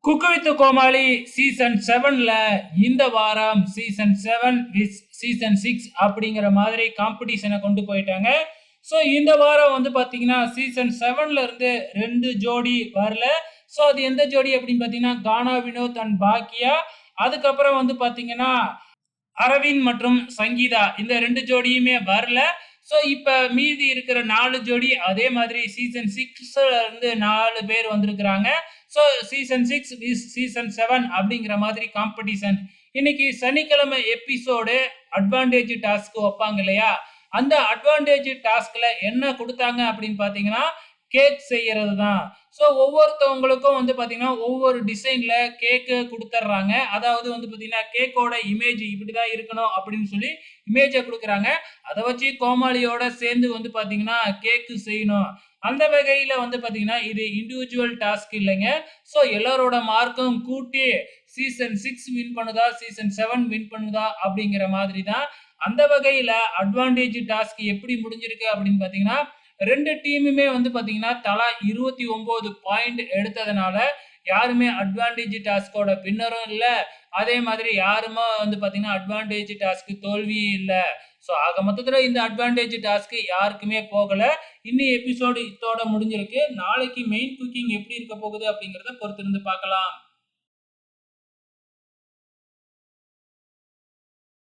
Cook with Comali season 7ல இந்த வாரம் season 7 with season 6 அப்படிங்கிற மாதிரி காம்படிஷனை கொண்டு போயிட்டாங்க. ஸோ இந்த வாரம் வந்து பார்த்தீங்கன்னா சீசன் 7ல இருந்து 2 ஜோடி வரல. ஸோ அது எந்த ஜோடி அப்படின்னு பார்த்தீங்கன்னா கானா வினோத் அண்ட் பாக்கியா. அதுக்கப்புறம் வந்து பார்த்தீங்கன்னா அரவிந்த் மற்றும் சங்கீதா இந்த 2 ஜோடியுமே வரல. ஸோ இப்ப மீதி இருக்கிற 4 ஜோடி அதே மாதிரி சீசன் 6ல இருந்து 4 பேர் வந்திருக்கிறாங்க. ஸோ சீசன் 6 சீசன் 7 அப்படிங்கிற மாதிரி காம்படிஷன். இன்னைக்கு சனிக்கிழமை எபிசோடு அட்வான்டேஜ் டாஸ்க் வைப்பாங்க இல்லையா? அந்த அட்வான்டேஜ் டாஸ்க்ல என்ன கொடுத்தாங்க அப்படின்னு பார்த்தீங்கன்னா கேக் செய்யறது தான். ஸோ ஒவ்வொருத்தவங்களுக்கும் வந்து பார்த்தீங்கன்னா ஒவ்வொரு டிசைன்ல கேக்கு கொடுத்துட்றாங்க. அதாவது வந்து பார்த்தீங்கன்னா கேக்கோட இமேஜ் இப்படிதான் இருக்கணும் அப்படின்னு சொல்லி இமேஜை கொடுக்குறாங்க. அதை வச்சு கோமாளியோட சேர்ந்து வந்து பார்த்தீங்கன்னா கேக்கு செய்யணும். அந்த வகையில வந்து பார்த்தீங்கன்னா இது இண்டிவிஜுவல் டாஸ்க் இல்லைங்க. ஸோ எல்லாரோட மார்க்கும் கூட்டி சீசன் 6 வின் பண்ணுதா சீசன் 7 வின் பண்ணுதா அப்படிங்கிற மாதிரி தான். அந்த வகையில அட்வான்டேஜ் டாஸ்க் எப்படி முடிஞ்சிருக்கு அப்படின்னு பார்த்தீங்கன்னா 2 டீமுமே வந்து பார்த்தீங்கன்னா தலா 29 பாயிண்ட் எடுத்ததுனால யாருமே அட்வான்டேஜ் டாஸ்கோட வின்னரும் இல்ல. அதே மாதிரி யாருமே வந்து பார்த்தீங்கன்னா அட்வான்டேஜ் டாஸ்க் தோல்வியும் இல்ல. ஸோ ஆக மொத்தத்துல இந்த அட்வான்டேஜ் டாஸ்க் யாருக்குமே போகல. இன்னி எபிசோடு இதோட முடிஞ்சிருக்கு. நாளைக்கு மெயின் குக்கிங் எப்படி இருக்க போகுது அப்படிங்கிறத பொறுத்திருந்து பார்க்கலாம்.